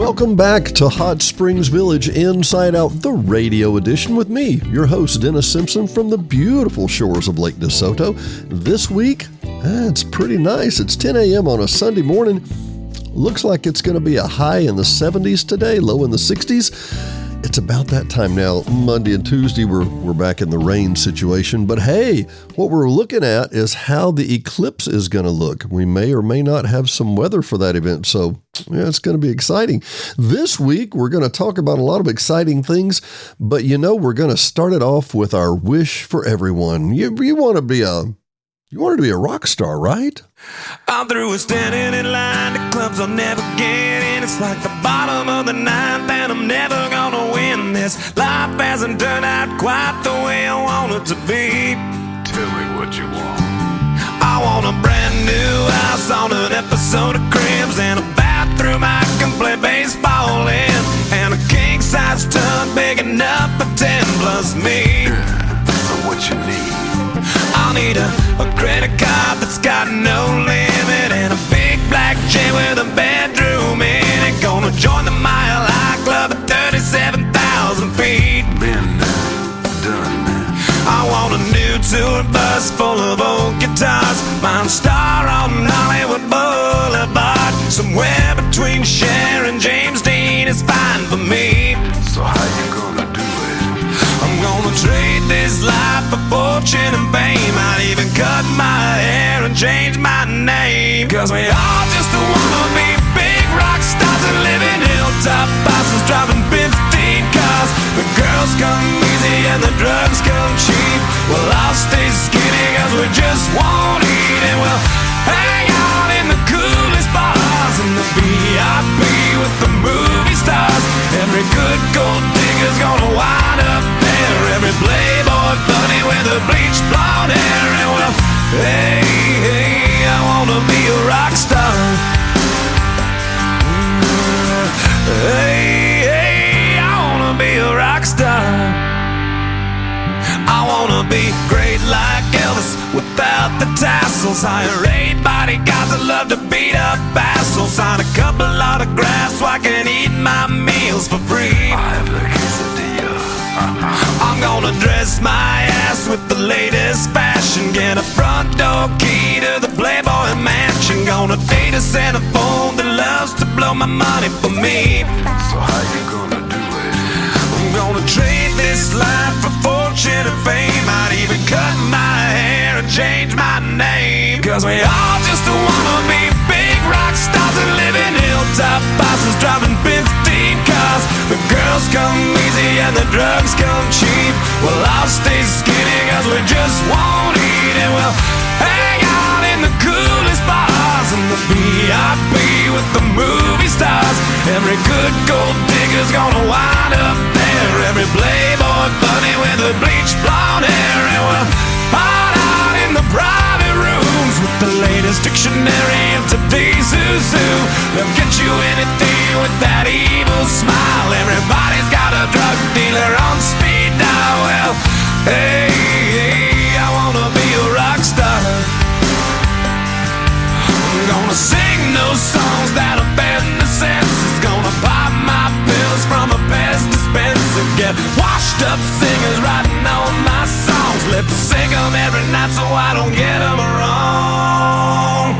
Welcome back to Hot Springs Village Inside Out, the radio edition with me, your host, Dennis Simpson from the beautiful shores of Lake DeSoto. This week, it's pretty nice. It's 10 a.m. on a Sunday morning. Looks like it's going to be a high in the 70s today, low in the 60s. It's about that time now. Monday and Tuesday, we're back in the rain situation. But hey, what we're looking at is how the eclipse is going to look. We may or may not have some weather for that event. So yeah, it's going to be exciting. This week, we're going to talk about a lot of exciting things. But we're going to start it off with our wish for everyone. You want to be a rock star, right? I'm through with standing in line. The clubs I'll never get in. It's like the bottom of the ninth, and I'm never gonna win this. Life hasn't turned out quite the way I want it to be. Tell me what you want. I want a brand new house on an episode of Cribs, and a bathroom I can play baseball in, and a king-size tub big enough for 10 plus me. So what you need? I'll need a credit card that's got no limit, and a big black jet with a bedroom in it. Gonna join the Mile High Club at 37,000 feet. Been done, man. I want a new tour bus full of old guitars, mine star on Hollywood Boulevard. Somewhere between Cher and James Dean is fine for me. So how you gonna do it? I'm gonna trade this life for fortune and fame. I'd even cut my hair and change my name. Cause we all just wanna be big rock stars and live in hilltop houses, driving 15 cars. The girls come easy and the drugs come cheap. Well, I'll stay skinny cause we just won't eat, and we'll hang out in the coolest bars and the VIP with the movie stars. Every good gold digger's gonna wind up there. Every playboy bunny with a bleached blonde hair. And well, hey, I wanna be a rock star. Hey, I wanna be a rock star. I wanna be great like Elvis without the tassels. Hire 8 bodyguards that love to beat up assholes. Sign a couple autographs so I can eat my meals for free. I have the quesadilla. I'm gonna dress my ass with the latest fashion. Get a front door key to the Playboy Mansion. Gonna date a centerfold that loves to blow my money for me. So how you gonna do it? I'm gonna trade this life for fortune and fame. I'd even cut my hair and change my name. Cause we all just wanna be big rock stars and live in hilltop houses, driving 15 cars. The girls come easy and the drugs come cheap. Well, I'll stay skinny cause we just won't eat, and we'll hang out in the coolest bars and the VIP with the movie stars. Every good gold digger's gonna wind up there. Every playboy bunny with a bleached blonde hair. And we'll hide out in the private rooms with the latest dictionary of today's who's who. They'll get you anything with that evil smile. Everybody's got a drug dealer on speed dial. Well, hey, I wanna be a rock star. I'm gonna sing those songs that offend the senses. Gonna pop my pills from a Pez dispenser. Get washed up singers writing all my songs. Lip sync them every night so I don't get them wrong.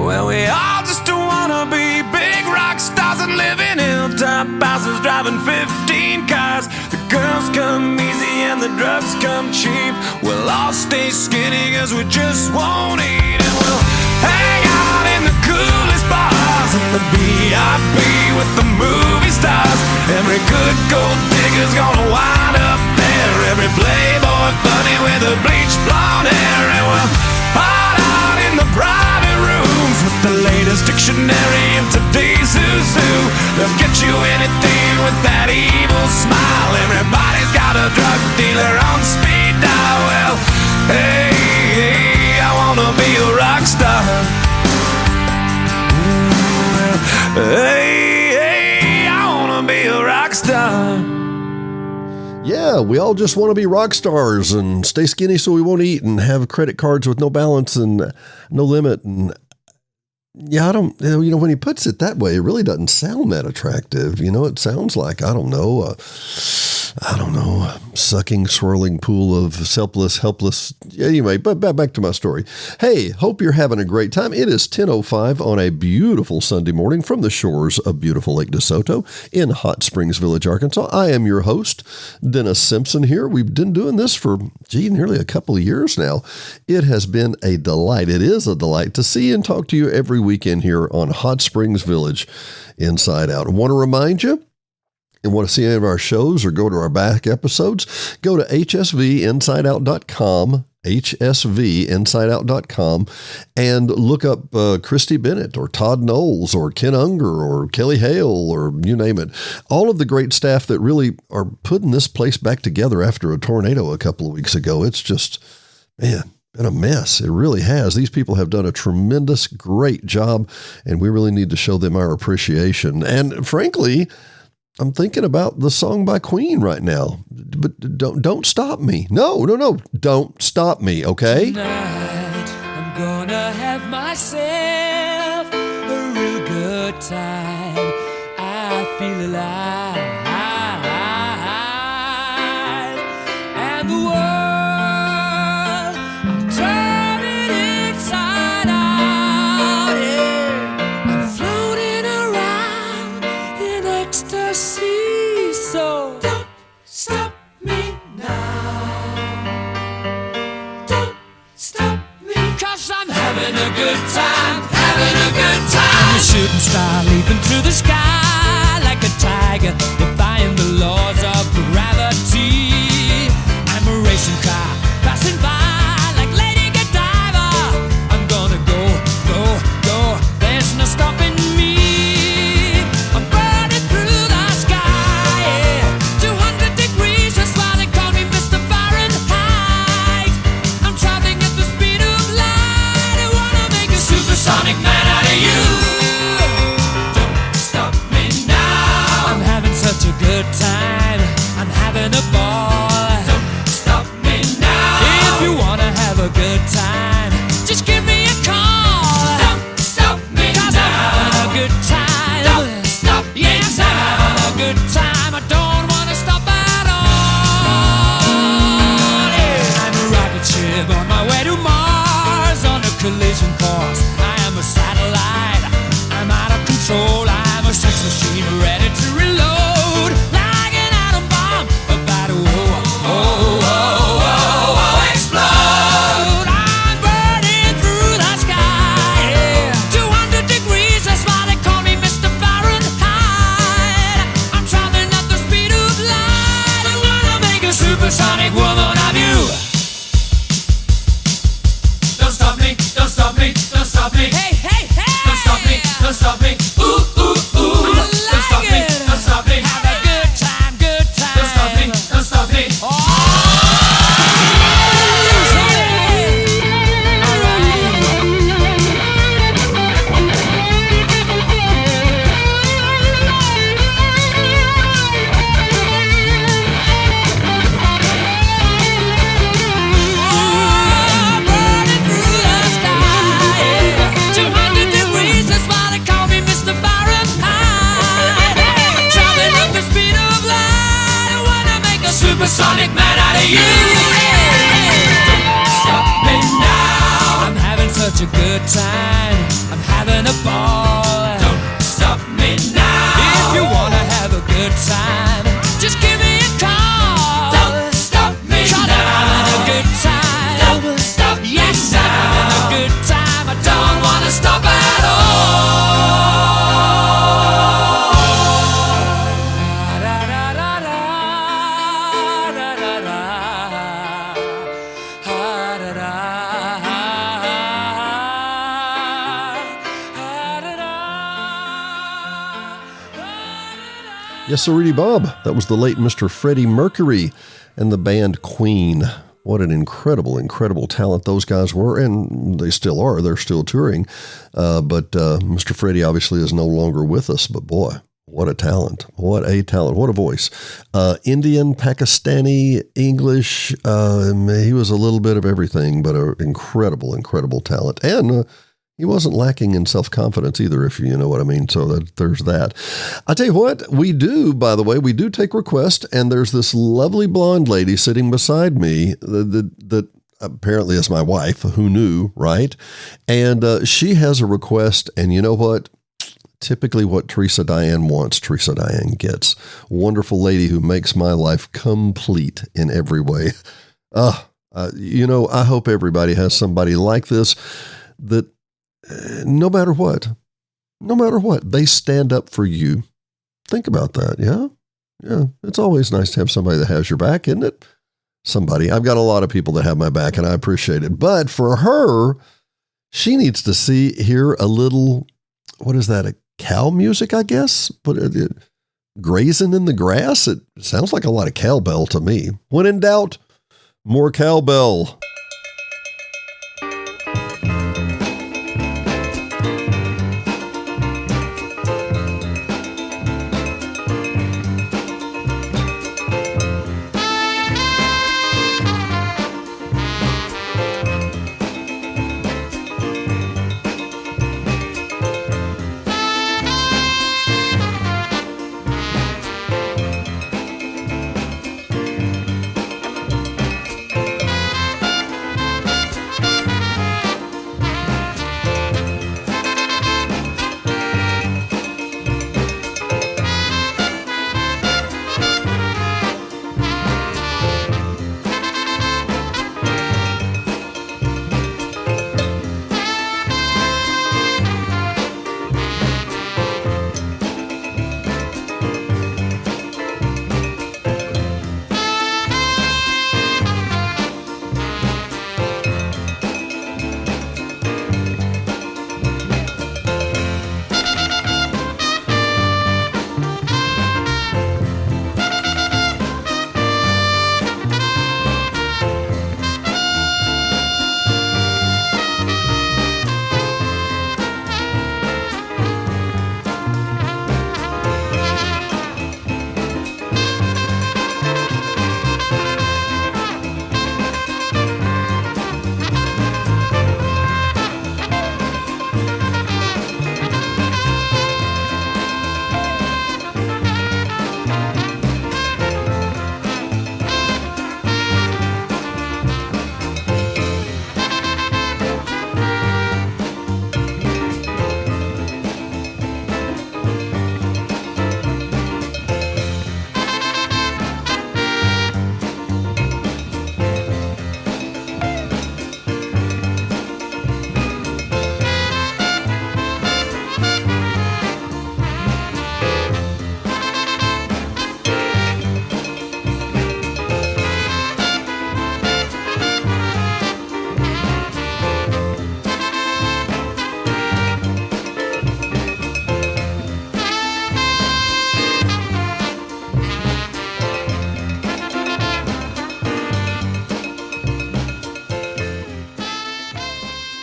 Well, we all just wanna be big rock stars and live in hilltop houses, driving 15 cars. The girls come easy and the drugs come cheap. We'll all stay skinny cause we just won't eat, and we'll hang out in the coolest bars and the VIP with the movie stars. Every good gold digger's gonna wind up there. Every playboy bunny with a bleached blonde hair. And we'll hide out in the private rooms with the latest dictionary of today's who's who. They'll get you anything with that evil smile. Everybody's got a drug dealer on speed dial. Well, hey, I wanna be a rock star. Hey, I wanna be a rock star. Yeah, we all just want to be rock stars and stay skinny so we won't eat and have credit cards with no balance and no limit. And Yeah, I don't, when he puts it that way, it really doesn't sound that attractive. It sounds like, I don't know, sucking, swirling pool of helpless. Anyway, but back to my story. Hey, hope you're having a great time. It is 10:05 on a beautiful Sunday morning from the shores of beautiful Lake DeSoto in Hot Springs Village, Arkansas. I am your host, Dennis Simpson here. We've been doing this for, nearly a couple of years now. It has been a delight. It is a delight to see and talk to you every weekend here on Hot Springs Village Inside Out. I want to remind you, and want to see any of our shows or go to our back episodes, go to hsvinsideout.com, hsvinsideout.com, and look up Christy Bennett or Todd Knowles or Ken Unger or Kelly Hale or you name it. All of the great staff that really are putting this place back together after a tornado a couple of weeks ago. It's just, man, been a mess. It really has. These people have done a tremendous, great job, and we really need to show them our appreciation. And frankly, I'm thinking about the song by Queen right now, but don't stop me. No, don't stop me, okay? Tonight, I'm gonna have myself a real good time. I feel alive, and the world, I'm turning inside out. Yeah. I'm floating around in ecstasy, so don't stop me now. Don't stop me, 'cause I'm having a good time, having a good time. I'm a shooting star leaping through the sky like a tiger, defying the laws of gravity. I'm a racing car passing by like Lady Godiva. I'm gonna go, go, go, there's no stopping me. I'm burning through the sky, yeah. 200 degrees, that's why they call me Mr. Fahrenheit. I'm traveling at the speed of light. I wanna make a supersonic man out of you. Don't stop me now. I'm having such a good time, I'm having a ball. Don't stop me now. If you wanna have a good time, just give me a call. Don't stop me now. 'Cause I'm having a good time. Don't stop me now. Yes, I'm having a good time. I don't wanna stop at all. Yeah. I'm a rocket ship on my way to Mars on a collision course. I am a satellite. I'm out of control. I'm a sex machine ready to reload like an atom bomb about to explode. I'm burning through the sky, yeah. 200 degrees, that's why they call me Mr. Fahrenheit. I'm traveling at the speed of light. I wanna make a supersonic woman of you. Don't stop me, don't stop me, don't stop me. Hey, hey, hey! Don't stop me, don't stop me. Ooh, ooh, ooh. Don't stop me, don't stop me. Have a good time, good time. Don't stop me, don't stop me. Oh! Burning through the sky, 200 degrees, that's why they call me Mr. Fahrenheit. Traveling at the speed of light, I wanna make a supersonic man out of you. Don't stop me now. I'm having such a good time, I'm having a ball. Don't stop me now. If you wanna have a good time, just give me a call. Don't stop me now. 'Cause I'm having a good time. Don't stop me now. Yes, I'm having a good time. I don't wanna stop at Yes, sirree, Bob. That was the late Mr. Freddie Mercury and the band Queen. What an incredible, incredible talent those guys were, and they still are. They're still touring. But Mr. Freddie obviously is no longer with us, but boy, what a talent. What a talent. What a voice. Indian, Pakistani, English. He was a little bit of everything, but an incredible, incredible talent. And he wasn't lacking in self-confidence either, if you know what I mean. So there's that. I tell you what, we do, by the way, we do take requests, and there's this lovely blonde lady sitting beside me that apparently is my wife. Who knew, right? And she has a request, and you know what? Typically what Teresa Diane wants, Teresa Diane gets. Wonderful lady who makes my life complete in every way. I hope everybody has somebody like this that no matter what, they stand up for you. Think about that. Yeah. Yeah. It's always nice to have somebody that has your back, isn't it? I've got a lot of people that have my back, and I appreciate it. But for her, she needs to hear a little, what is that? A cow music, I guess? Grazing in the grass? It sounds like a lot of cowbell to me. When in doubt, more cowbell.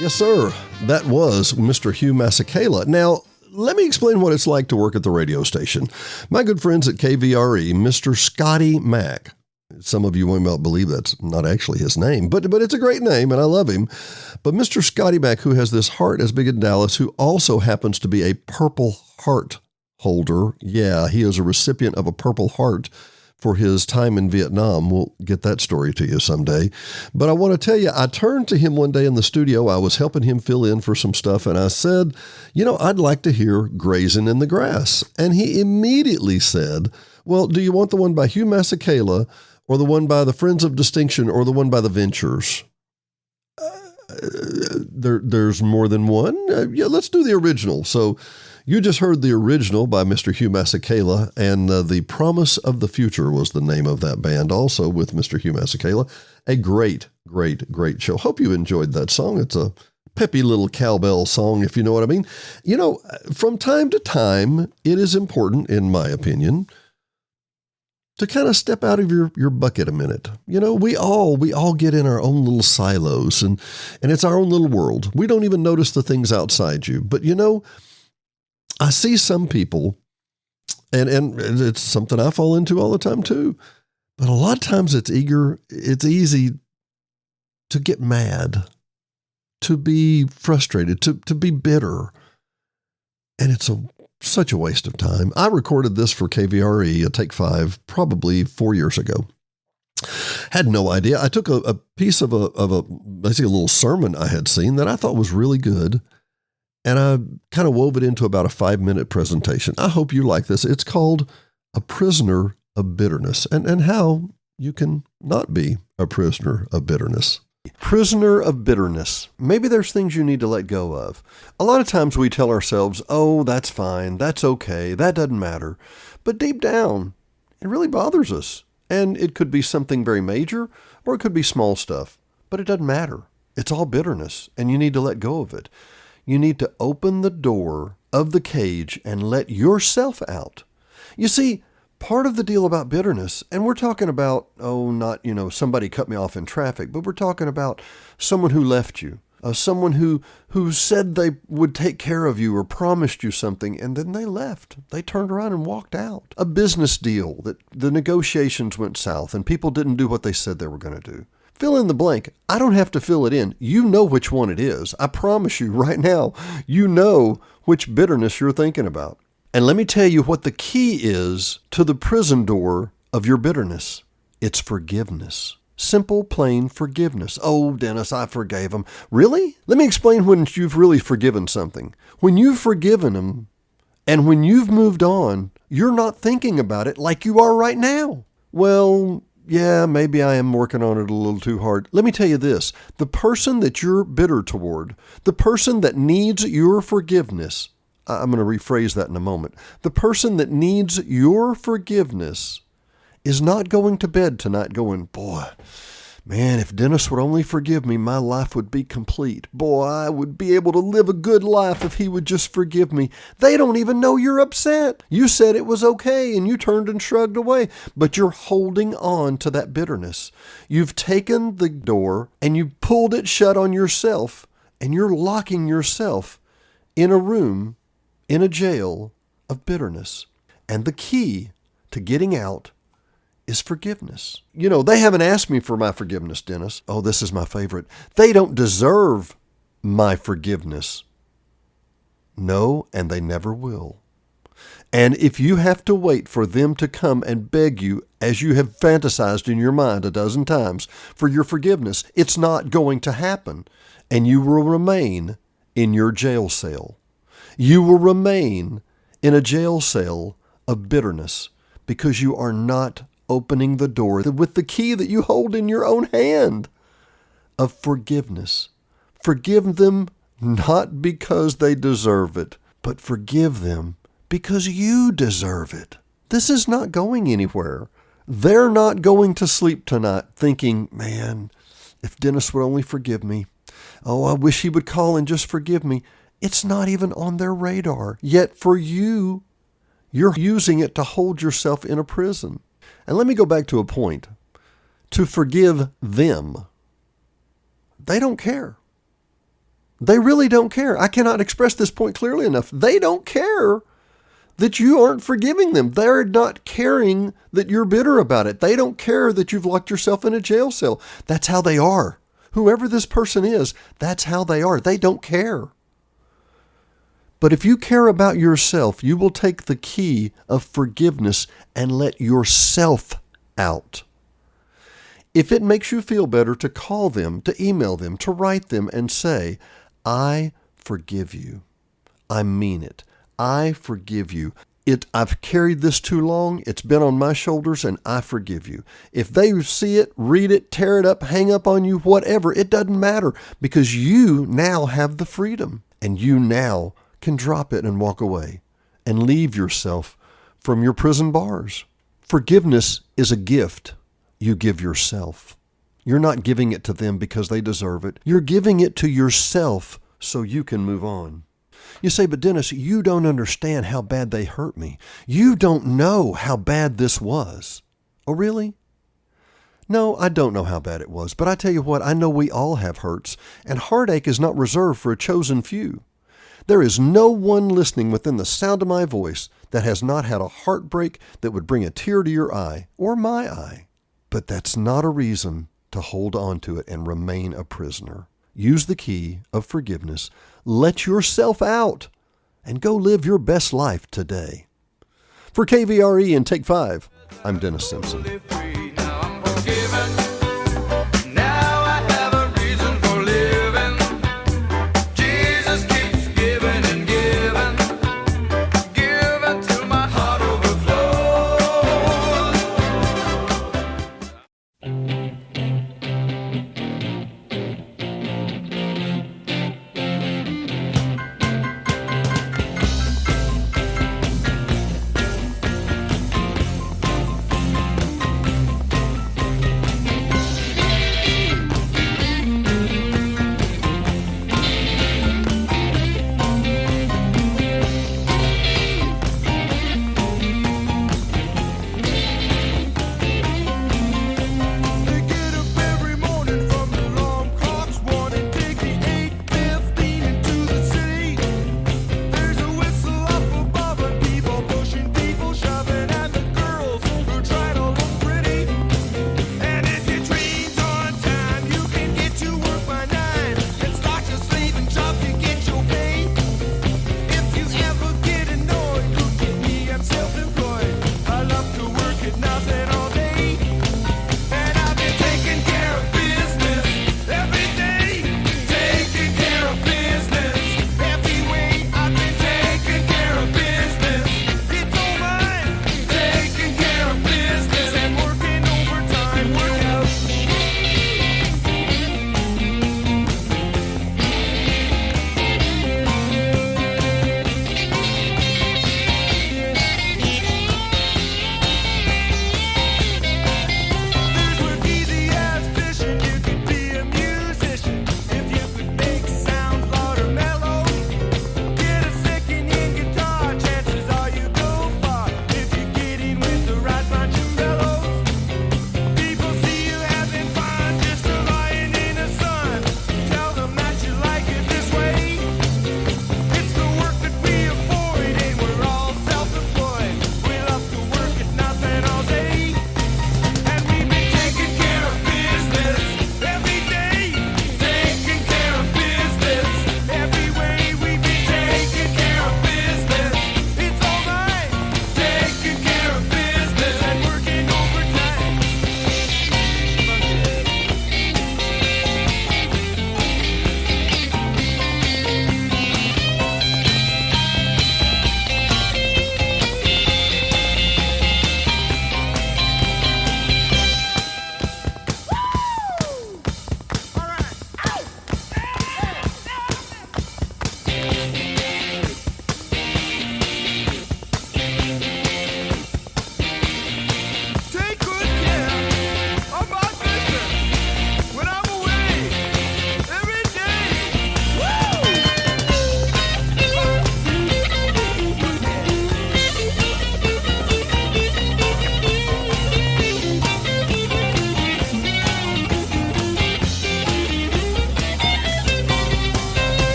Yes, sir. That was Mr. Hugh Masekela. Now, let me explain what it's like to work at the radio station. My good friends at KVRE, Mr. Scotty Mack. Some of you might not believe that's not actually his name, but it's a great name, and I love him. But Mr. Scotty Mack, who has this heart as big as Dallas, who also happens to be a Purple Heart holder. Yeah, he is a recipient of a Purple Heart for his time in Vietnam. We'll get that story to you someday. But I want to tell you, I turned to him one day in the studio. I was helping him fill in for some stuff, and I said, I'd like to hear Grazing in the Grass. And he immediately said, well, do you want the one by Hugh Masekela, or the one by the Friends of Distinction, or the one by the Ventures? There's more than one? Yeah, let's do the original. So you just heard the original by Mr. Hugh Masekela, and The Promise of the Future was the name of that band, also with Mr. Hugh Masekela. A great, great, great show. Hope you enjoyed that song. It's a peppy little cowbell song, if you know what I mean. From time to time, it is important, in my opinion, to kind of step out of your bucket a minute. We all get in our own little silos, and it's our own little world. We don't even notice the things outside you. But I see some people, and it's something I fall into all the time too, but a lot of times it's easy to get mad to be frustrated, to be bitter. And it's such a waste of time. I recorded this for KVRE, a Take 5, probably 4 years ago. Had no idea. I took a piece of basically a little sermon I had seen that I thought was really good, and I kind of wove it into about a 5-minute presentation. I hope you like this. It's called A Prisoner of Bitterness, and how you can not be a prisoner of bitterness. Prisoner of bitterness. Maybe there's things you need to let go of. A lot of times we tell ourselves, oh, that's fine, that's okay, that doesn't matter. But deep down, it really bothers us. And it could be something very major, or it could be small stuff. But it doesn't matter. It's all bitterness, and you need to let go of it. You need to open the door of the cage and let yourself out. You see, part of the deal about bitterness, and we're talking about, not, somebody cut me off in traffic, but we're talking about someone who left you, someone who said they would take care of you or promised you something, and then they left. They turned around and walked out. A business deal that the negotiations went south and people didn't do what they said they were going to do. Fill in the blank. I don't have to fill it in. You know which one it is. I promise you right now, you know which bitterness you're thinking about. And let me tell you what the key is to the prison door of your bitterness. It's forgiveness. Simple, plain forgiveness. Oh, Dennis, I forgave him. Really? Let me explain when you've really forgiven something. When you've forgiven them and when you've moved on, you're not thinking about it like you are right now. Well, yeah, maybe I am working on it a little too hard. Let me tell you this. The person that you're bitter toward, the person that needs your forgiveness, I'm going to rephrase that in a moment. The person that needs your forgiveness is not going to bed tonight going, boy, man, if Dennis would only forgive me, my life would be complete. Boy, I would be able to live a good life if he would just forgive me. They don't even know you're upset. You said it was okay and you turned and shrugged away, but you're holding on to that bitterness. You've taken the door and you pulled it shut on yourself, and you're locking yourself in a room, in a jail of bitterness. And the key to getting out is forgiveness. They haven't asked me for my forgiveness, Dennis. Oh, this is my favorite. They don't deserve my forgiveness. No, and they never will. And if you have to wait for them to come and beg you, as you have fantasized in your mind a dozen times, for your forgiveness, it's not going to happen. And you will remain in your jail cell. You will remain in a jail cell of bitterness because you are not opening the door with the key that you hold in your own hand of forgiveness. Forgive them not because they deserve it, but forgive them because you deserve it. This is not going anywhere. They're not going to sleep tonight thinking, man, if Dennis would only forgive me. Oh, I wish he would call and just forgive me. It's not even on their radar. Yet for you, you're using it to hold yourself in a prison. And let me go back to a point. To forgive them, they don't care. They really don't care. I cannot express this point clearly enough. They don't care that you aren't forgiving them. They're not caring that you're bitter about it. They don't care that you've locked yourself in a jail cell. That's how they are. Whoever this person is, that's how they are. They don't care. But if you care about yourself, you will take the key of forgiveness and let yourself out. If it makes you feel better to call them, to email them, to write them and say, I forgive you. I mean it. I forgive you. I've carried this too long. It's been on my shoulders and I forgive you. If they see it, read it, tear it up, hang up on you, whatever, it doesn't matter because you now have the freedom and you now can drop it and walk away and leave yourself from your prison bars. Forgiveness is a gift you give yourself. You're not giving it to them because they deserve it. You're giving it to yourself so you can move on. You say, but Dennis, you don't understand how bad they hurt me. You don't know how bad this was. Oh, really? No, I don't know how bad it was, but I tell you what, I know we all have hurts, and heartache is not reserved for a chosen few. There is no one listening within the sound of my voice that has not had a heartbreak that would bring a tear to your eye or my eye. But that's not a reason to hold on to it and remain a prisoner. use the key of forgiveness. Let yourself out and go live your best life today. For KVRE and Take 5, I'm Dennis Simpson. Now I'm forgiven. Now I have a reason for living. Jesus keeps giving and giving, giving till my heart overflows.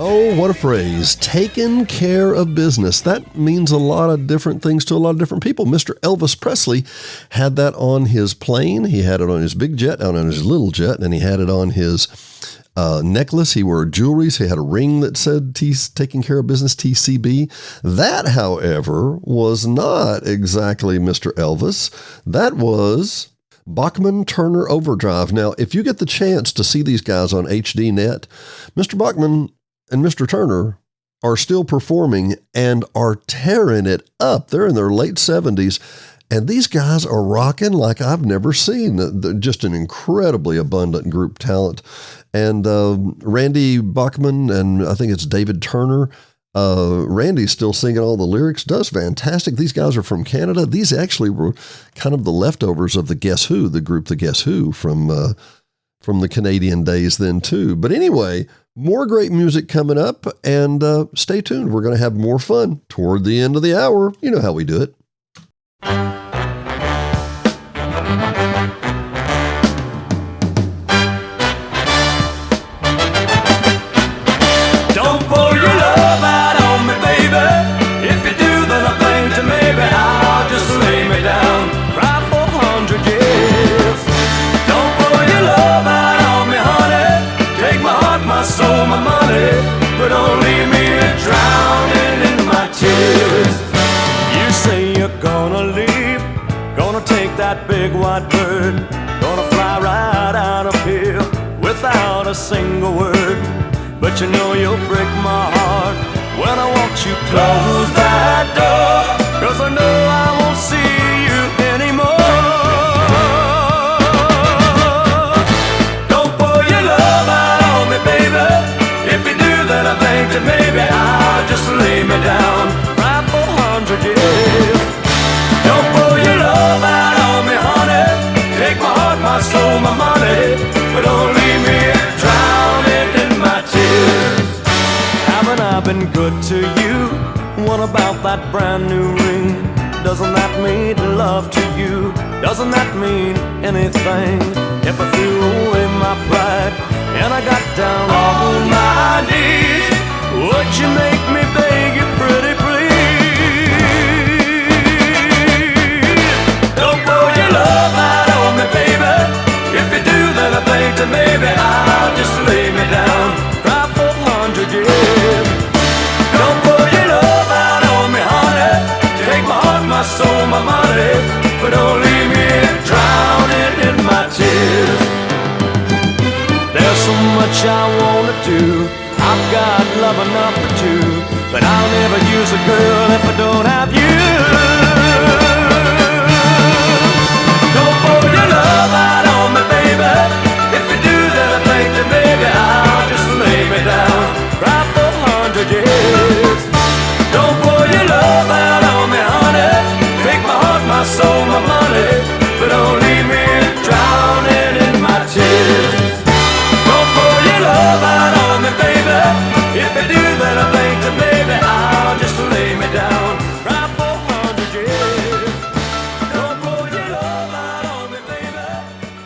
Oh, what a phrase. Taking care of business. That means a lot of different things to a lot of different people. Mr. Elvis Presley had that on his plane. He had it on his big jet, on his little jet, and he had it on his necklace. He wore jewelry. So he had a ring that said taking care of business, TCB. That, however, was not exactly Mr. Elvis. That was Bachman Turner Overdrive. Now, if you get the chance to see these guys on HD Net, Mr. Bachman and Mr. Turner are still performing and are tearing it up. They're in their late 70s, and these guys are rocking like I've never seen. They're just an incredibly abundant group talent. And Randy Bachman, and I think it's David Turner, Randy's still singing all the lyrics, does fantastic. These guys are from Canada. These actually were kind of the leftovers of the Guess Who, the group The Guess Who from the Canadian days then too. But anyway, more great music coming up, and stay tuned. We're going to have more fun toward the end of the hour. You know how we do it. Don't pour your love out on me, baby. If you do, then I think that maybe I'll just lay me down, cry for 100 years. Don't pour your love out on me, honey. Take my heart, my soul, my money, but don't leave me drowning in my tears. You say you're gonna leave, gonna take that big white bird, gonna fly right out of here without a single word. But you know you'll break my heart when I watch you close that door, 'cause I know I won't see you anymore. Don't pour your love out on me, baby. If you do, then I think that maybe I'll just lay me down, cry for 100 years. Don't pour your love out on me, honey. Take my heart, my soul, my money, but don't leave me drowning in my tears. Haven't I been good to you? What about that brand new ring? Doesn't that mean love to you? Doesn't that mean anything? If I threw away my pride and I got down on my knees, would you make me beg you pretty please? Don't pour your love out on me, baby. If you do, then I think that maybe I'll just lay me down, cry for 100 years. Don't pour your love out on me, honey. Take my heart, my soul, my money, but don't leave me drowning in my tears. There's so much I wanna do, I've got love enough for two, but I'll never use a girl if I don't have you. Don't pour your love out on me, baby. If you do, then I think that maybe I'll just lay me down, cry for 100 years. Don't pour your love out on me, honey. Take my heart, my soul, my money, but don't leave me drowning in my tears. Don't pour your love out on me, baby. If you do, then I think that maybe I'll just lay me down, cry for 100 years. Don't pour your love out on me, baby.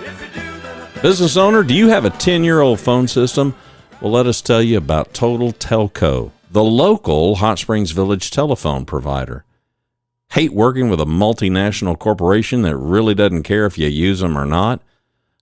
If you do, then I think... Business owner, do you have a 10-year-old phone system? Well, let us tell you about Total Telco, the local Hot Springs Village telephone provider. Hate working with a multinational corporation that really doesn't care if you use them or not,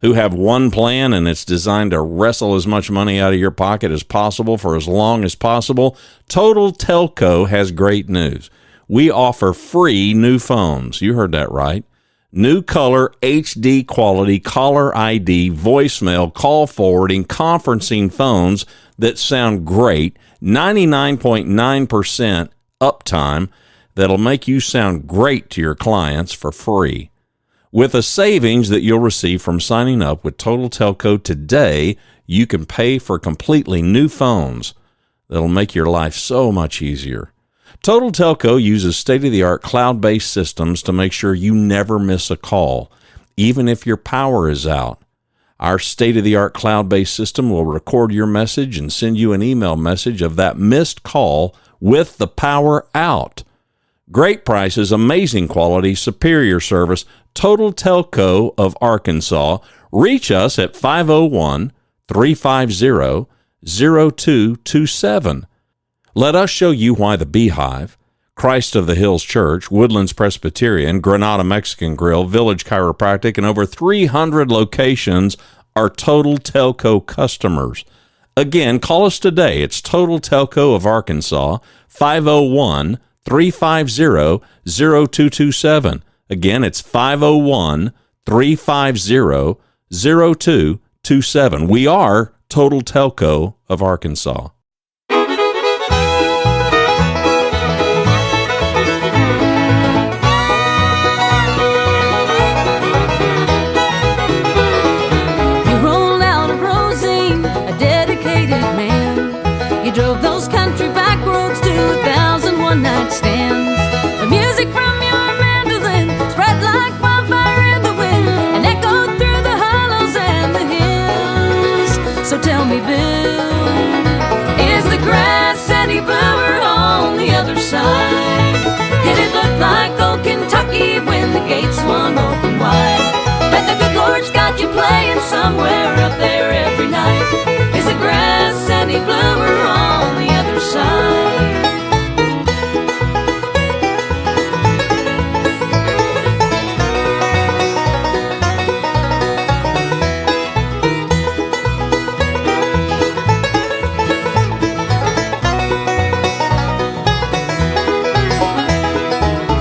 who have one plan and it's designed to wrestle as much money out of your pocket as possible for as long as possible? Total Telco has great news. We offer free new phones. You heard that right. New color, HD quality, caller ID, voicemail, call forwarding, conferencing phones that sound great, 99.9% uptime, that'll make you sound great to your clients for free. With a savings that you'll receive from signing up with Total Telco today, you can pay for completely new phones that'll make your life so much easier. Total Telco uses state-of-the-art cloud-based systems to make sure you never miss a call, even if your power is out. Our state-of-the-art cloud-based system will record your message and send you an email message of that missed call with the power out. Great prices, amazing quality, superior service. Total Telco of Arkansas. Reach us at 501-350-9999. 0227. Let us show you why the Beehive, Christ of the Hills Church, Woodlands Presbyterian, Granada Mexican Grill, Village Chiropractic, and over 300 locations are Total Telco customers. Again, call us today. It's Total Telco of Arkansas, 501-350-0227. Again, it's 501-350-0227. We are Total Telco of Arkansas. You drove those country back roads to 1,000 one-night stands. The music from your mandolin spread like wildfire in the wind and echoed through the hollows and the hills. So tell me, Bill, is the grass any bluer on the other side? Did it look like old Kentucky when the gates swung open wide? Bet the good Lord's got you playing somewhere up there every night. Is the grass any bluer on the other side?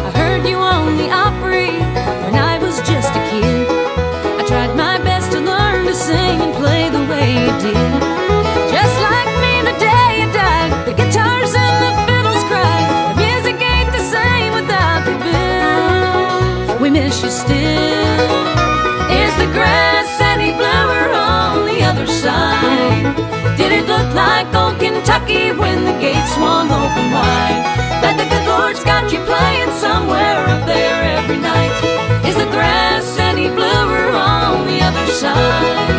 I heard you on the Opry when I was just a kid. I tried my best to learn to sing and play the way you did. Just like me the day you died, the guitars and the fiddles cried. The music ain't the same without you, Bill. We miss you still. Is the grass any bluer on the other side? Did it look like old Kentucky when the gates swung open wide? Bet the good Lord's got you playing somewhere up there every night. Is the grass any bluer on the other side?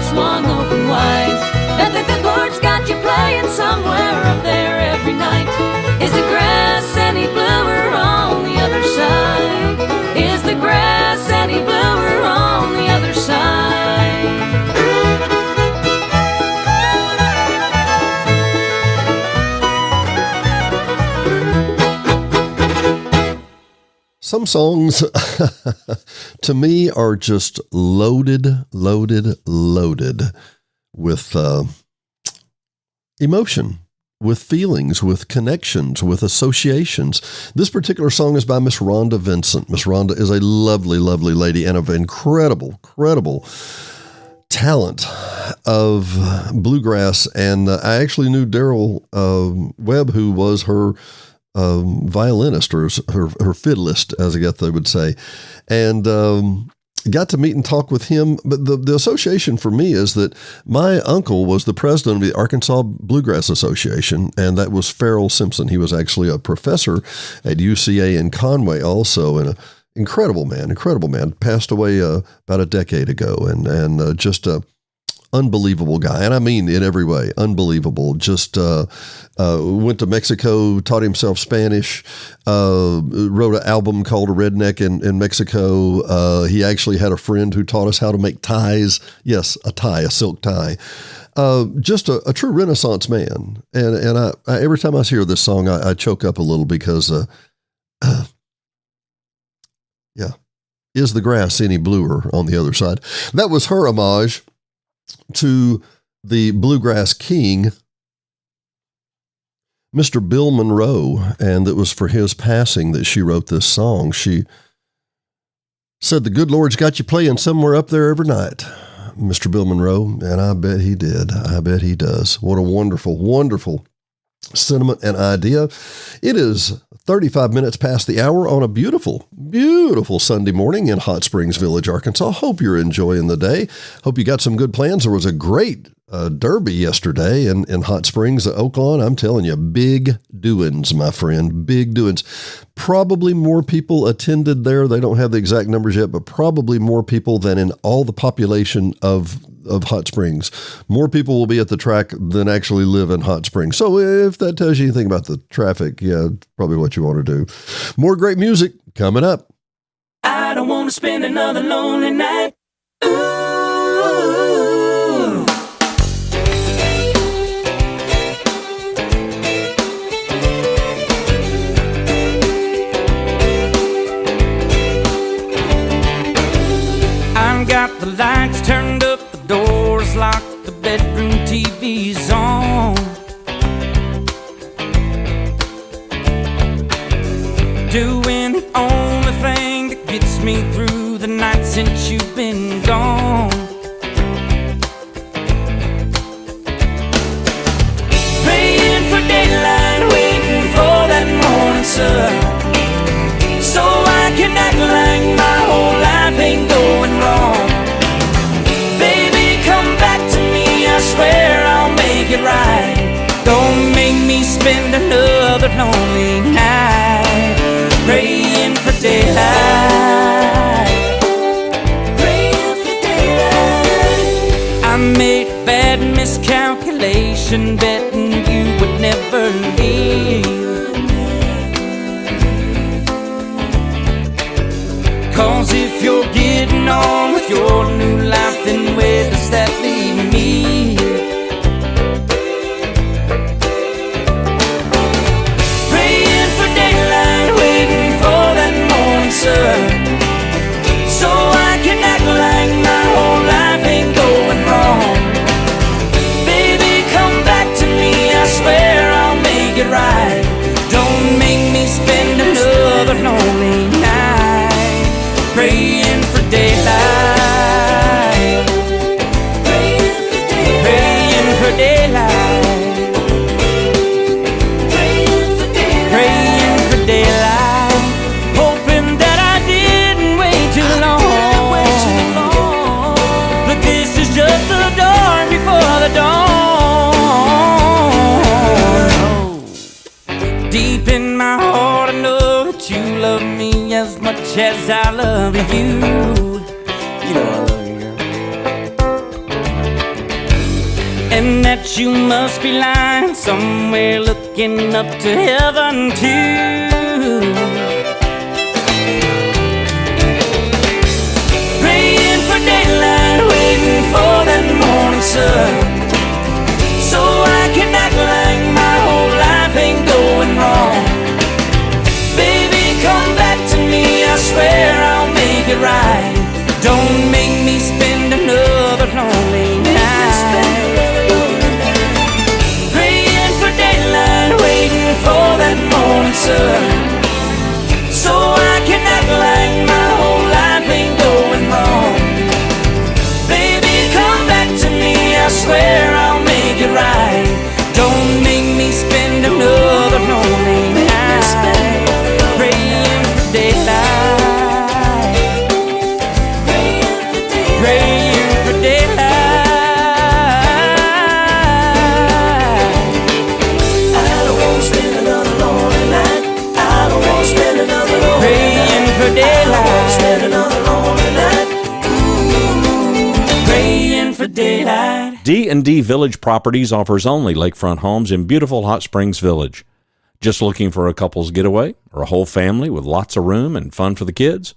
Swung open wide. Bet that the Lord's got you playing somewhere up there every night. Is the grass any bluer on the other side? Is the grass any bluer on the other side? Some songs to me are just loaded with emotion, with feelings, with connections, with associations. This particular song is by Miss Rhonda Vincent. Miss Rhonda is a lovely, lovely lady and of incredible talent of bluegrass. And I actually knew Daryl Webb, who was her violinist, or her fiddlist, as I guess they would say, and got to meet and talk with him. But the association for me is that my uncle was the president of the Arkansas Bluegrass Association, and that was Farrell Simpson. He was actually a professor at UCA in Conway also, and an incredible man, passed away about a decade ago, and just a unbelievable guy. And I mean in every way, unbelievable. Just went to Mexico, taught himself Spanish, wrote an album called A Redneck in Mexico. He actually had a friend who taught us how to make ties. Yes, a tie, a silk tie. Just a true Renaissance man. And I every time I hear this song, I choke up a little because, yeah, is the grass any bluer on the other side? That was her homage to the bluegrass king, Mr. Bill Monroe, and it was for his passing that she wrote this song. She said, "The good Lord's got you playing somewhere up there every night, Mr. Bill Monroe," and I bet he did. I bet he does. What a wonderful, wonderful sentiment and idea. It is 35 minutes past the hour on a beautiful beautiful Sunday morning in Hot Springs Village, Arkansas. Hope you're enjoying the day. Hope you got some good plans. There was a great derby yesterday in Hot Springs at Oaklawn. I'm telling you, big doings, my friend, big doings. Probably more people attended there. They don't have the exact numbers yet, but probably more people than in all the population of Hot Springs. More people will be at the track than actually live in Hot Springs. So if that tells you anything about the traffic, yeah, probably what you want to do. More great music coming up. I don't want to spend another lonely night. Ooh. I've got the lights turned up, the doors locked, the bedroom TV's on. Doing the only thing that gets me through the night since you've been gone. Praying for daylight, waiting for that morning sun, so I can act like my whole life ain't going wrong. Baby, come back to me, I swear I'll make it right. Don't make me spend another lonely night praying for daylight, praying for daylight. I made a bad miscalculation, betting you would never leave. 'Cause if you're getting on with your new life, then where does that leave me? Praying for daylight, waiting for that morning sun, so I can act like my whole life ain't going wrong. Baby, come back to me, I swear I'll make it right. Don't make me spend another lonely night praying for daylight, praying for daylight, praying for daylight, praying for daylight, hoping that I didn't wait too long. But this is just the dawn before the dawn. Deep in my heart I know that you love me as much as I love you. You know I love you, girl. And that you must be lying somewhere looking up to heaven too. Praying for daylight, waiting for that morning sun, so I can act like my whole life ain't going wrong. Baby, come back to me, I swear I'll make it right. Don't make me spend another lonely night praying for daylight, waiting for that morning sun, so I can act like my whole life ain't going wrong. Baby, come back to me, I swear I'll make it right. Don't make me spend another lonely night praying for daylight, praying for daylight. I don't want to spend another lonely night. I don't want to spend another lonely night praying for daylight. I don't want to spend another lonely night. Ooh, praying for daylight. D&D Village Properties offers only lakefront homes in beautiful Hot Springs Village. Just looking for a couple's getaway or a whole family with lots of room and fun for the kids?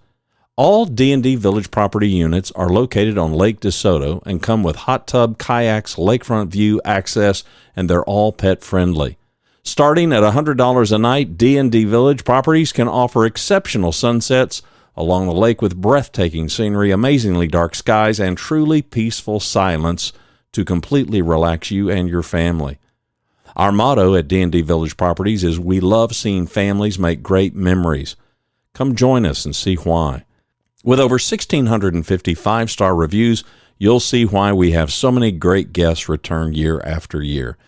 All D&D Village property units are located on Lake DeSoto and come with hot tub, kayaks, lakefront view, access, and they're all pet friendly. Starting at $100 a night, D&D Village properties can offer exceptional sunsets along the lake with breathtaking scenery, amazingly dark skies, and truly peaceful silence to completely relax you and your family. Our motto at D&D Village Properties is we love seeing families make great memories. Come join us and see why. With over 1,650 five-star reviews, you'll see why we have so many great guests return year after year.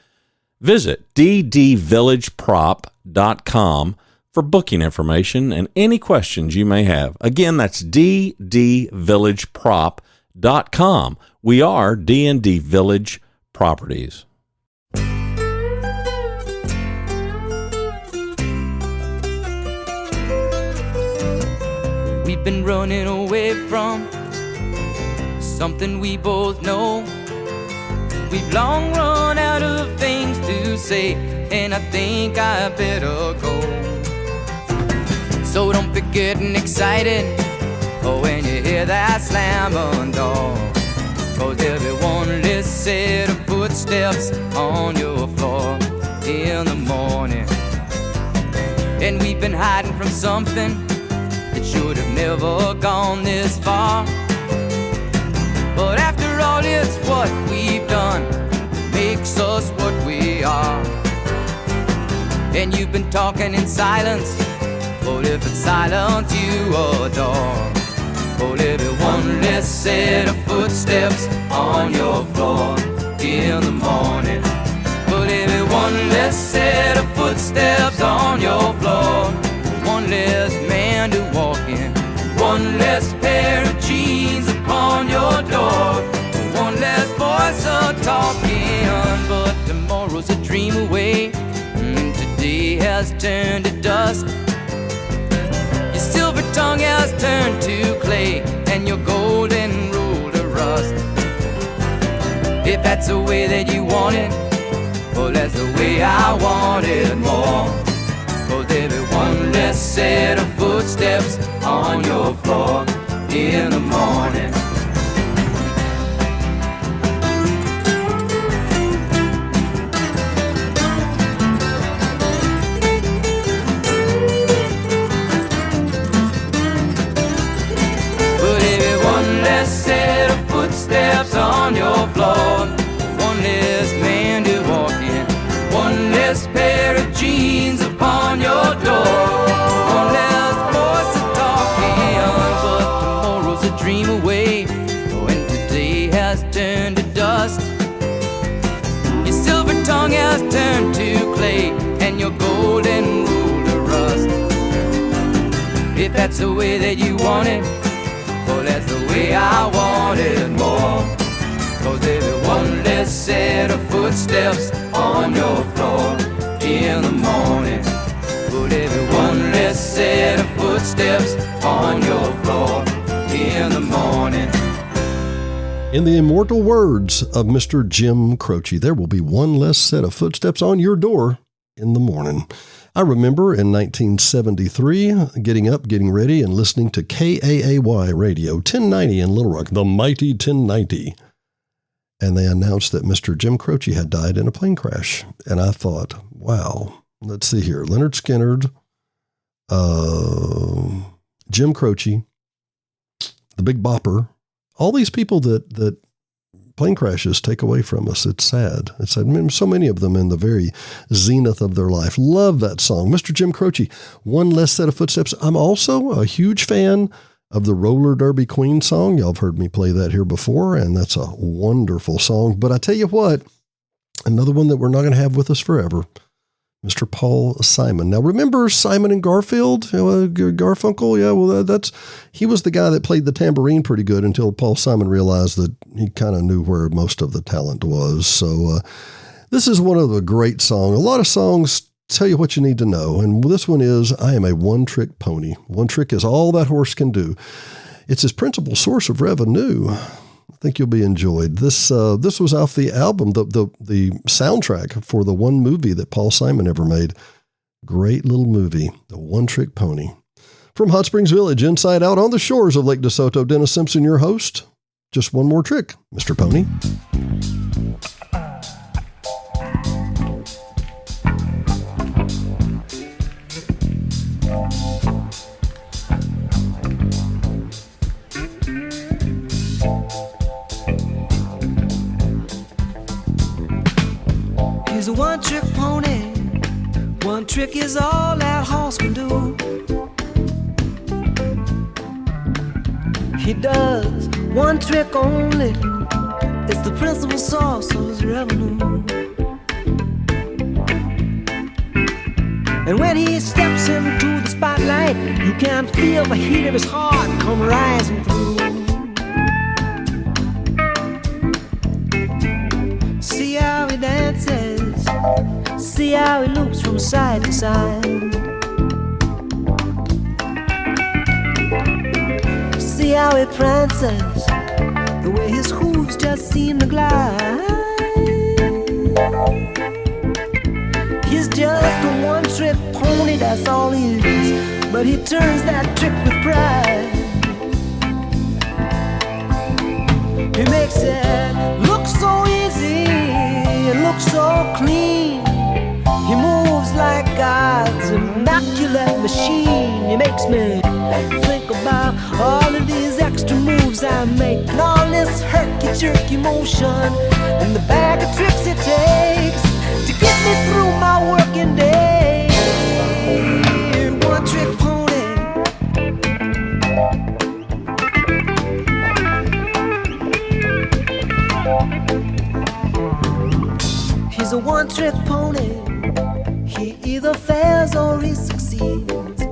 Visit ddvillageprop.com. for booking information and any questions you may have. Again, that's ddvillageprop.com. We are D&D Village Properties. We've been running away from something we both know. We've long run out of things to say, and I think I better go. So don't be getting excited when you hear that slamming door, 'cause there'll be one less set of footsteps on your floor in the morning. And we've been hiding from something that should have never gone this far. But after all, it's what we've done that makes us what we are. And you've been talking in silence, but if it's silence you adore, well, there'll be one less set of footsteps on your floor in the morning. Well, there'll be one less set of footsteps on your floor, one less man to walk in, one less pair of jeans upon your door, one less voice a-talking. But tomorrow's a dream away, and today has turned to dust. Your silver tongue has turned to clay, and your golden rule to rust. If that's the way that you want it, well, that's the way I want it more. 'Cause there'll be one less set of footsteps on your floor in the morning. But there'll be one less set of footsteps on your floor, one less man to walk in, one less pair of jeans upon your door, one less voice a-talking. But tomorrow's a dream away, when today has turned to dust. Your silver tongue has turned to clay, and your golden rule to rust. If that's the way that you want it, well, that's the way I want it more. 'Cause there'll be one less set of footsteps on your floor in the morning. Well, there'll be one less set of footsteps on your floor in the morning. In the immortal words of Mr. Jim Croce, there will be one less set of footsteps on your door in the morning. I remember in 1973 getting up, getting ready, and listening to KAAY radio, 1090 in Little Rock, the mighty 1090. And they announced that Mr. Jim Croce had died in a plane crash. And I thought, wow, let's see here. Leonard Skinner, Jim Croce, the Big Bopper, all these people that plane crashes take away from us. It's sad. It's sad. I mean, so many of them in the very zenith of their life. Love that song. Mr. Jim Croce, One Less Set of Footsteps. I'm also a huge fan of the Roller Derby Queen song. Y'all have heard me play that here before, and that's a wonderful song. But I tell you what, another one that we're not going to have with us forever, Mr. Paul Simon. Now, remember Simon and Garfield? Garfunkel? Yeah, well, he was the guy that played the tambourine pretty good until Paul Simon realized that he kind of knew where most of the talent was. So this is one of the great songs. A lot of songs tell you what you need to know. And this one is, I am a one-trick pony. One trick is all that horse can do. It's his principal source of revenue. I think you'll be enjoyed. This was off the album, the soundtrack for the one movie that Paul Simon ever made. Great little movie, The One Trick Pony. From Hot Springs Village, inside out on the shores of Lake DeSoto, Dennis Simpson, your host. Just one more trick, Mr. Pony. He's a one-trick pony. One trick is all that horse can do. He does one trick only. It's the principal source of his revenue. And when he steps into the spotlight, you can feel the heat of his heart come rising through. See how he dances, see how he looks from side to side. See how he prances, the way his hooves just seem to glide. He's just a one-trick pony, that's all he is. But he turns that trick with pride. He makes it look so easy and look so clean. He moves like God's immaculate machine. He makes me think about all of these extra moves I make, and all this herky-jerky motion, and the bag of tricks it takes to get me through my working day. One-trick pony. He's a one-trick pony. He either fails or he succeeds.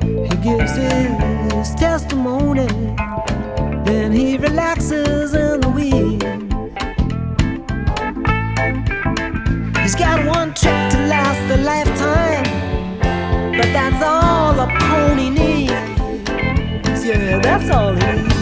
He gives his testimony, then he relaxes in the wind. He's got one trick to last a lifetime, but that's all a pony needs. Yeah, that's all he needs.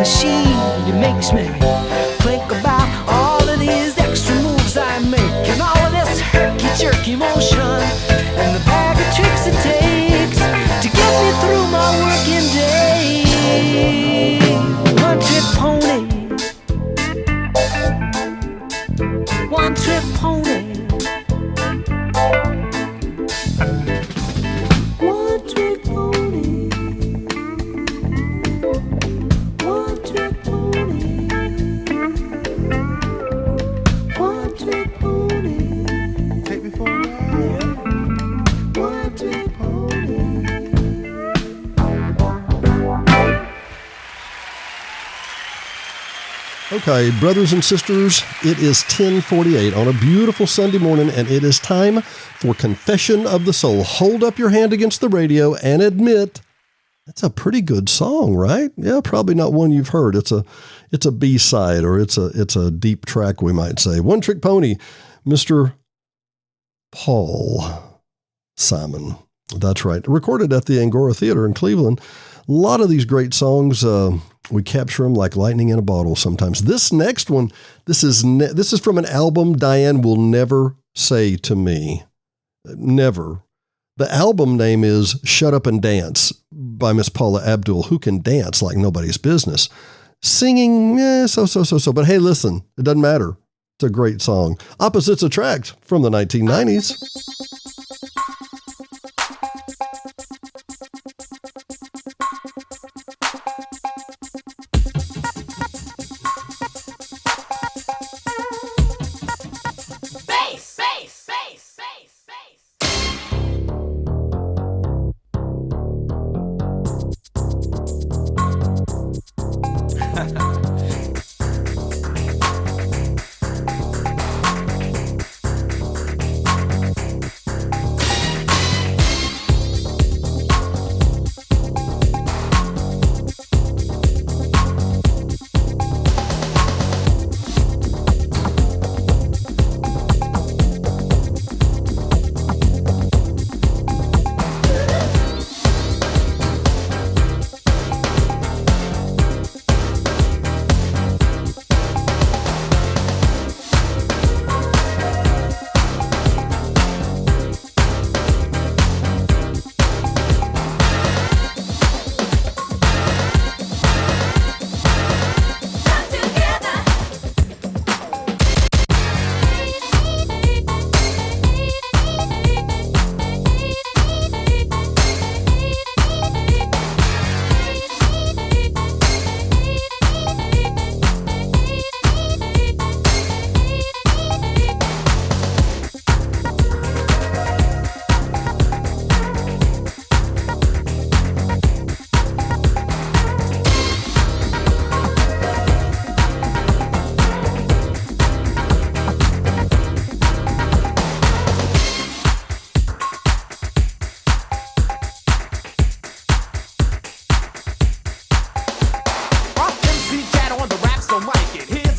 Machine, it makes me think about all of these extra moves I make, and all of this herky-jerky motion, and the bag of tricks it takes to get me through my working day. One-trick pony, one-trick pony. Okay, brothers and sisters, it is 10:48 on a beautiful Sunday morning, and it is time for Confession of the Soul. Hold up your hand against the radio and admit that's a pretty good song, right? Yeah, probably not one you've heard. It's a B-side, or it's a deep track, we might say. One Trick Pony, Mr. Paul Simon. That's right. Recorded at the Angora Theater in Cleveland. A lot of these great songs, we capture them like lightning in a bottle sometimes. This next one, this is from an album Diane will never say to me. Never. The album name is Shut Up and Dance by Miss Paula Abdul, who can dance like nobody's business. Singing, so. But hey, listen, it doesn't matter. It's a great song. Opposites Attract from the 1990s.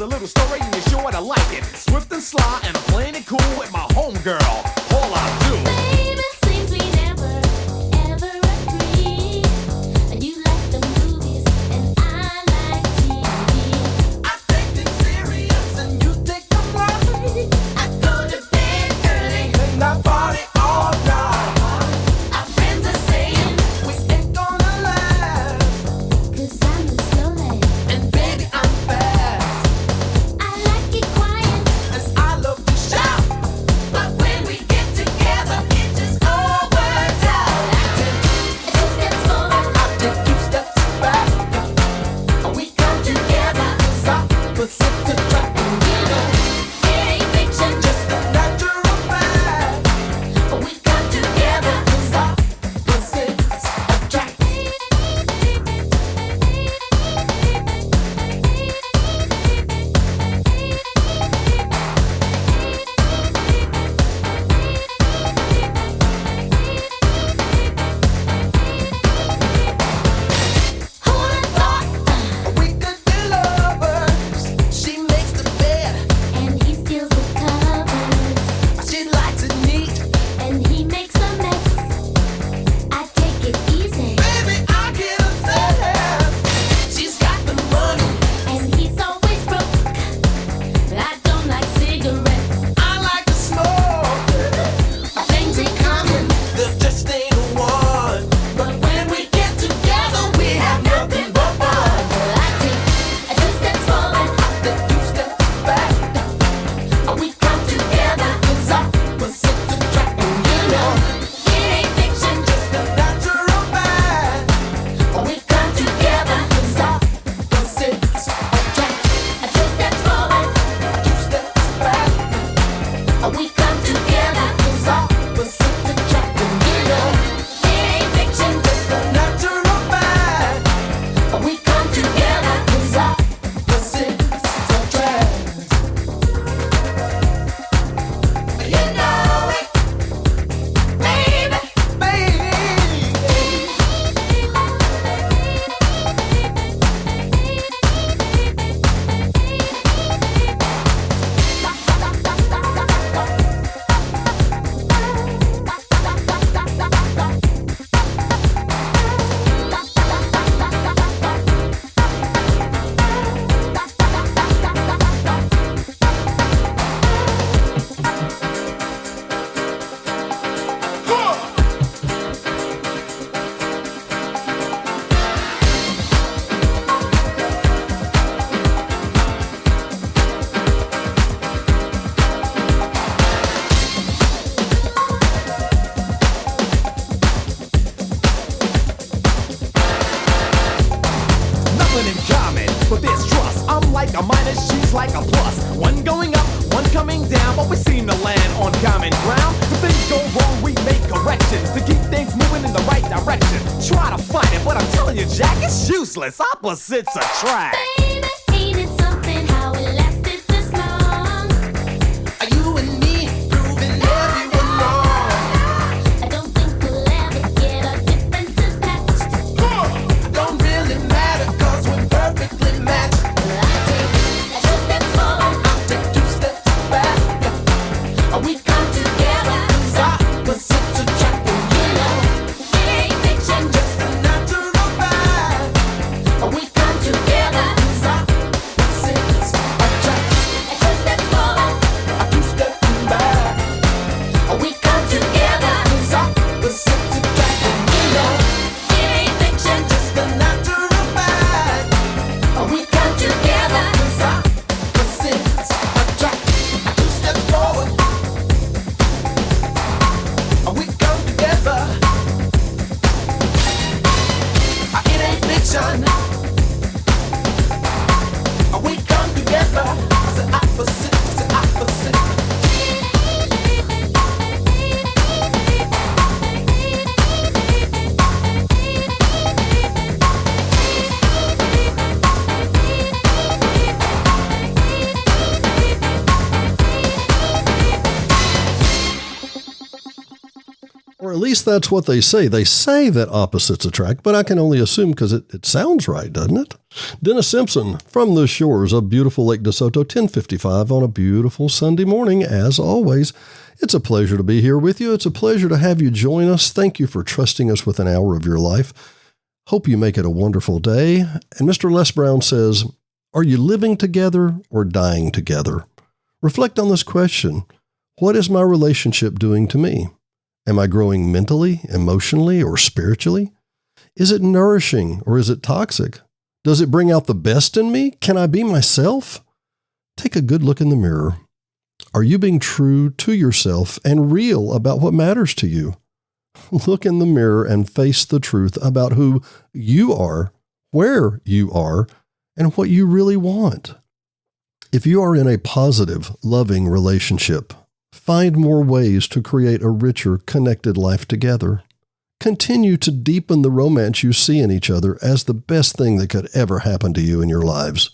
a little story and you're sure to like it. Swift and sly and I'm playing it cool with my homegirl, Paula Abdul. Baby, seems we never, ever agree. You like the movies and I like TV. I take things serious and you take them light. I go to bed early. And I party all night. Our friends are saying, We ain't gonna last. 'cause I'm the slow lane. And baby, I'm fast. I like it quiet, And I love to shout. but when we get together, it just all works out. I take 2 steps forward, I take 2 steps back. We come together. Opposites attract. you know, it ain't fiction. Just a natural fact. We come together, Opposites attract. Who'd have thought? We could be lovers. She makes the bed. And he steals the covers, She likes it neat. and he makes a mess. I take it easy, Baby, I get obsessed. She's got the money. and he's always broke. But I don't like cigarettes. I like to smoke. Things in common, There just ain't one. but when we get together, we have nothing but fun. I take 2 steps forward, The 2 steps back. we come together, Opposites attract. you know, it ain't fiction. The natural fact. We come together, Opposites attract. 2 steps forward, 2 steps back. we come together, Opposites attract. you know, it ain't fiction. The natural fact. We come together, Opposites attract. you know it, baby. Baby. Nothing in common, but there's trust. I'm like a minus, she's like a plus. One going up, one coming down, but we seem to land on common ground. When things go wrong, we make corrections to keep things moving in the right direction. Try to fight it, but I'm telling you, Jack, it's useless. Opposites attract. Baby, ain't it something how it lasted this long? You and me proving everyone wrong. I don't think we'll ever get our differences patched. Don't really matter 'cause we're perfectly matched. I take 2 steps forward, I take 2 steps back. we come together, Opposites attract. you know, it ain't fiction. The natural fact. We come together, Or at least that's what they say. They say that opposites attract, but I can only assume because it sounds right, doesn't it? Dennis Simpson from the shores of beautiful Lake DeSoto, 10:55 on a beautiful Sunday morning. As always, it's a pleasure to be here with you. It's a pleasure to have you join us. Thank you for trusting us with an hour of your life. Hope you make it a wonderful day. And Mr. Les Brown says, are you living together or dying together? Reflect on this question. What is my relationship doing to me? Am I growing mentally, emotionally, or spiritually? Is it nourishing or is it toxic? Does it bring out the best in me? Can I be myself? Take a good look in the mirror. Are you being true to yourself and real about what matters to you? Look in the mirror and face the truth about who you are, where you are, and what you really want. If you are in a positive, loving relationship, find more ways to create a richer, connected life together. Continue to deepen the romance you see in each other as the best thing that could ever happen to you in your lives.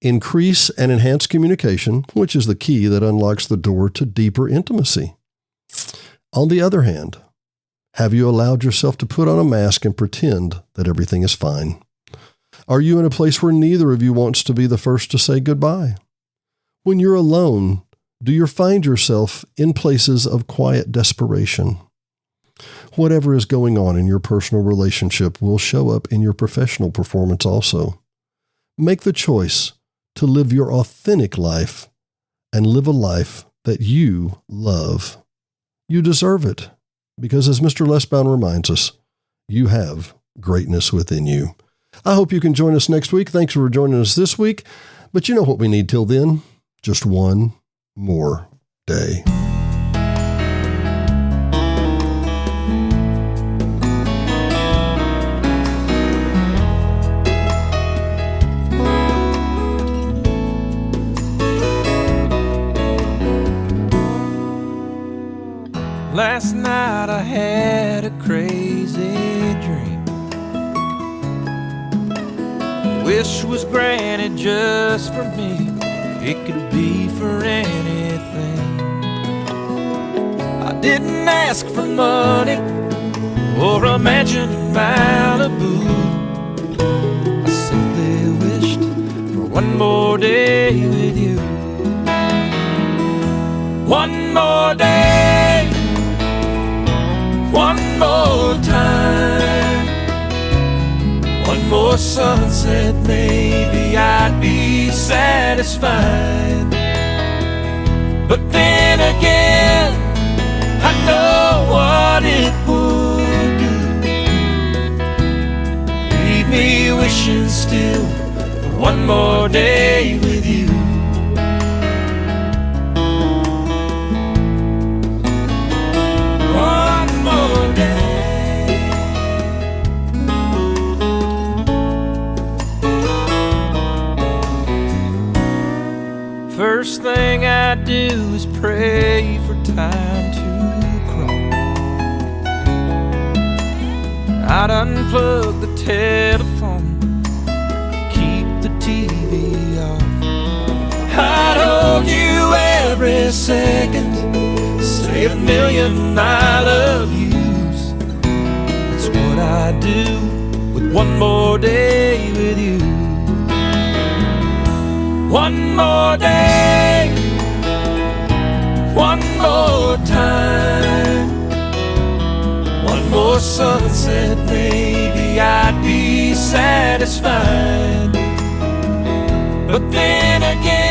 Increase and enhance communication, which is the key that unlocks the door to deeper intimacy. On the other hand, have you allowed yourself to put on a mask and pretend that everything is fine? Are you in a place where neither of you wants to be the first to say goodbye? When you're alone, do you find yourself in places of quiet desperation? Whatever is going on in your personal relationship will show up in your professional performance also. Make the choice to live your authentic life and live a life that you love. You deserve it because, as Mr. Les Brown reminds us, you have greatness within you. I hope you can join us next week. Thanks for joining us this week. But you know what we need till then? Just one more day. Last night I had a crazy dream. Wish was granted just for me. It could be for anything. I didn't ask for money or a mansion in Malibu. I simply wished for one more day with you. One more day, one more time, one more sunset, maybe I'd be satisfied. But then again, I know what it would do. Leave me wishing still for one more day with you. One more day. First thing I do is pray for time to crawl. I'd unplug the telephone, keep the TV off. I'd hold you every second, say a million I love yous. That's what I do with one more day with you. One more day, one more time, one more sunset, maybe I'd be satisfied. But then again,